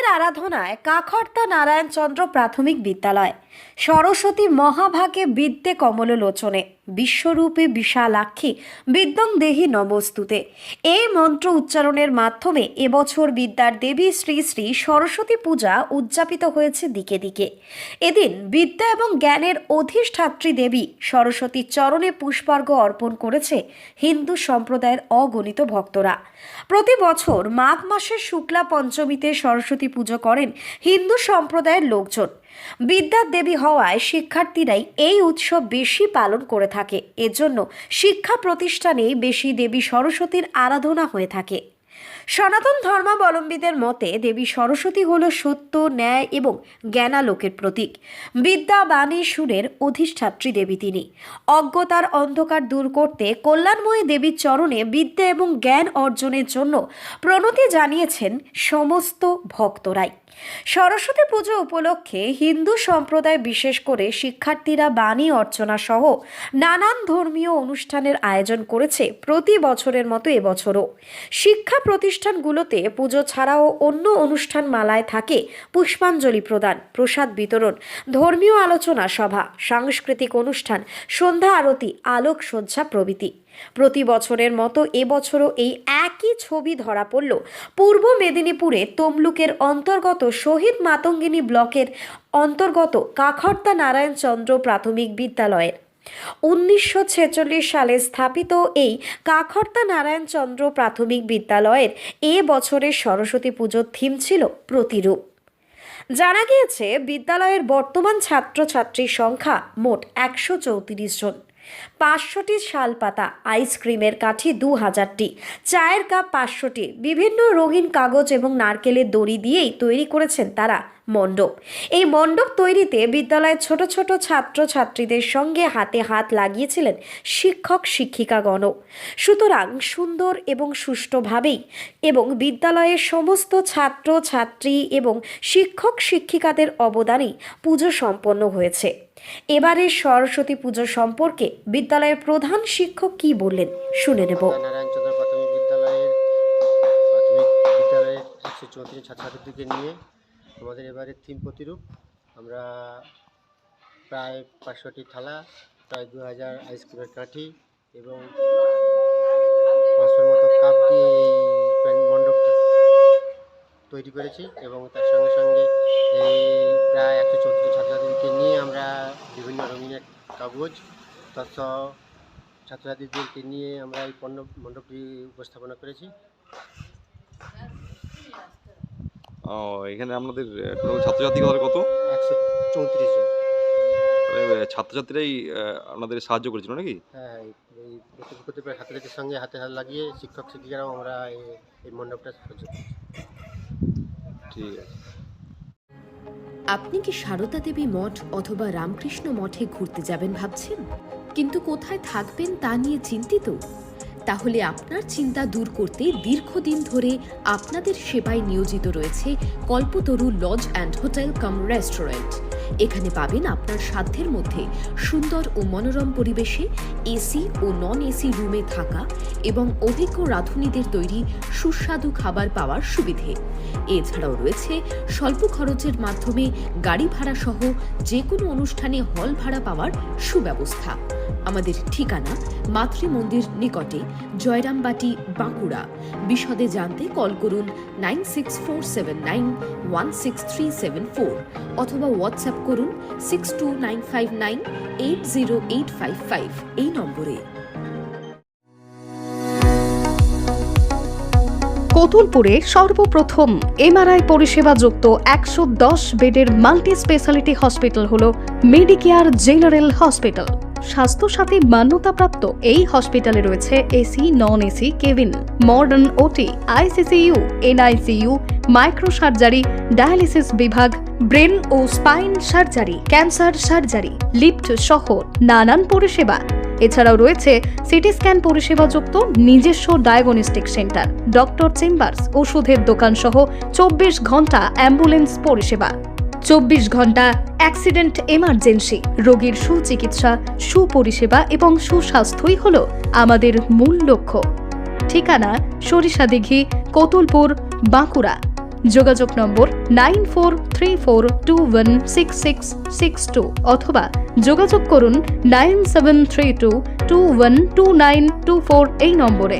সরস্বতীর আরাধনায় কাখর্তা নারায়ণচন্দ্র প্রাথমিক বিদ্যালয়। সরস্বতী মহাভাগে বিদ্যে কমললোচনে, বিশ্বরূপে বিশালাক্ষী বিদ্যং দেহি নমস্তুতে। এই মন্ত্র উচ্চারণের মাধ্যমে এবছর বিদ্যার দেবী শ্রী শ্রী সরস্বতী পূজা উদযাপিত হয়েছে দিকে দিকে। এদিন বিদ্যা এবং জ্ঞানের অধিষ্ঠাত্রী দেবী সরস্বতীর চরণে পুষ্পার্ঘ্য অর্পণ করেছে হিন্দু সম্প্রদায়ের অগণিত ভক্তরা। প্রতি বছর মাঘ মাসের শুক্লা পঞ্চমীতে সরস্বতী পুজো করেন হিন্দু সম্প্রদায়ের লোকজন। বিদ্যার দেবী হওয়ায় শিক্ষার্থীরাই এই উৎসব বেশি পালন করে থাকে। এজন্য শিক্ষা প্রতিষ্ঠানে বেশি দেবী সরস্বতীর আরাধনা হয়ে থাকে। সনাতন ধর্মাবলম্বীদের মতে দেবী সরস্বতী হল সত্য, ন্যায় এবং জ্ঞানালোকের প্রতীক। বিদ্যা, বাণী, সুরের অধিষ্ঠাত্রী দেবী তিনি। অজ্ঞতার অন্ধকার দূর করতে কল্যাণময়ী দেবীর চরণে বিদ্যা এবং জ্ঞান অর্জনের জন্য প্রণতি জানিয়েছেন সমস্ত ভক্তরাই। সরস্বতী পুজো উপলক্ষে হিন্দু সম্প্রদায় বিশেষ করে শিক্ষার্থীরা বাণী অর্চনা সহ নানান ধর্মীয় অনুষ্ঠানের আয়োজন করেছে প্রতি বছরের মতো এবছরও। শিক্ষা প্রতিষ্ঠানগুলোতে পুজো ছাড়াও অন্য অনুষ্ঠান মালায় থাকে পুষ্পাঞ্জলি প্রদান, প্রসাদ বিতরণ, ধর্মীয় আলোচনা সভা, সাংস্কৃতিক অনুষ্ঠান, সন্ধ্যা আরতি, আলোকসজ্জা প্রভৃতি। প্রতি বছরের মতো এবছরও এই একই ছবি ধরা পড়ল পূর্ব মেদিনীপুরে তমলুকের অন্তর্গত শহীদ মাতঙ্গিনী ব্লকের অন্তর্গত কাখর্তা নারায়ণচন্দ্র প্রাথমিক বিদ্যালয়ের। 1946 সালে স্থাপিত এই কাখর্তা নারায়ণচন্দ্র প্রাথমিক বিদ্যালয়ের এ বছরের সরস্বতী পুজোর থিম ছিল প্রতিরূপ। জানা গিয়েছে বিদ্যালয়ের বর্তমান ছাত্রছাত্রীর সংখ্যা মোট 134 জন। 500টি শালপাতা, আইসক্রিমের কাঠি 2000টি, চায়ের কাপ 500টি, বিভিন্ন রঙিন কাগজ এবং নারকেলের দড়ি দিয়েই তৈরি করেছেন তারা মণ্ডপ। এই মণ্ডপ তৈরিতে বিদ্যালয়ের ছোট ছোট ছাত্রছাত্রীদের সঙ্গে হাতে হাত লাগিয়েছিলেন শিক্ষক শিক্ষিকাগণ। সুতরাং সুন্দর এবং সুষ্ঠুভাবেই এবং বিদ্যালয়ের সমস্ত ছাত্র ছাত্রী এবং শিক্ষক শিক্ষিকাদের অবদানেই পুজো সম্পন্ন হয়েছে। এবারে সরস্বতী পুজো সম্পর্কে বিদ্যালয়ের প্রধান শিক্ষক কি বললেন শুনে নেব। নারায়ণচন্দ্র প্রাথমিক বিদ্যালয়ের 134 ছাত্রছাত্রীকে নিয়ে আমাদের এবারে থিম প্রতিরূপ। আমরা প্রায় 500টি থালা, প্রায় 2000 আইসক্রিমের কাঠি এবং 500-র মতো কাপ দিয়ে এই মণ্ডপটি তৈরি করেছি এবং তার সঙ্গে সঙ্গে এই প্রায় 134 ছাত্রছাত্রীকে নিয়ে আমরা বিভিন্ন রঙিনের কাগজ তৎসহ ছাত্রছাত্রীদেরকে নিয়ে আমরা এই মণ্ডপটি উপস্থাপনা করেছি। এখানে আপনাদের ছাত্রছাত্রী কত? 134 জন। ছাত্রছাত্রীরাই আপনাদের সাহায্য করেছিল নাকি? হ্যাঁ, এই প্রতিকূলতার ছাত্রছাত্রীদের সঙ্গে হাতে হাত লাগিয়ে শিক্ষক শিক্ষিকারাও আমরা এই মণ্ডপটা সাহায্য করছি। ঠিক আছে। আপনি কি সারদা দেবী মঠ অথবা রামকৃষ্ণ মঠে ঘুরতে যাবেন ভাবছেন, কিন্তু কোথায় থাকবেন তা নিয়ে চিন্তিত? তাহলে আপনার চিন্তা দূর করতে দীর্ঘদিন ধরে আপনাদের সেবায় নিয়োজিত রয়েছে Kalpataru lodge and hotel cum restaurant. এখানে পাবেন আপনার সাধ্যের মধ্যে সুন্দর ও মনোরম পরিবেশে এসি ও নন এসি রুমে থাকা এবং অভিজ্ঞ রাঁধুনিদের তৈরি সুস্বাদু খাবার পাওয়ার সুবিধে। এছাড়াও রয়েছে স্বল্প খরচের মাধ্যমে গাড়ি ভাড়া সহ যে কোনো অনুষ্ঠানে হল ভাড়া পাওয়ার সুব্যবস্থা। আমাদের ঠিকানা মাতৃমন্দির নিকটে, জয়রামবাটি, বাঁকুড়া। বিশদে জানতে কল করুন 9647916374 অথবা হোয়াটসঅ্যাপ করুন 6295980855 এই নম্বরে। কতুলপুরে সর্বপ্রথম এমআরআই পরিষেবা যুক্ত 110 বেডের মাল্টি স্পেশালিটি হসপিটাল হল মেডিকেয়ার জেনারেল হসপিটাল। স্বাস্থ্যসাথী মান্যতাপ্রাপ্ত এই হসপিটালে রয়েছে AC, non AC cabin, modern OT, ICCU, NICU, micro surgery, dialysis বিভাগ, ব্রেন ও spine surgery, cancer surgery, lift সহ নানান পরিষেবা। এছাড়াও রয়েছে সিটি স্ক্যান পরিষেবা যুক্ত নিজস্ব ডায়াগনস্টিক সেন্টার, ডক্টর চেম্বার্স, ওষুধের দোকান সহ 24 ঘন্টা অ্যাম্বুলেন্স পরিষেবা। 24 ঘন্টা অ্যাক্সিডেন্ট এমার্জেন্সি, রোগীর সুচিকিৎসা, সুপরিষেবা এবং সুস্বাস্থ্যই হল আমাদের মূল লক্ষ্য। ঠিকানা সরিষাদিঘি, কতুলপুর, বাঁকুড়া। যোগাযোগ নম্বর 9434216662 অথবা যোগাযোগ করুন 9732212924 এই নম্বরে।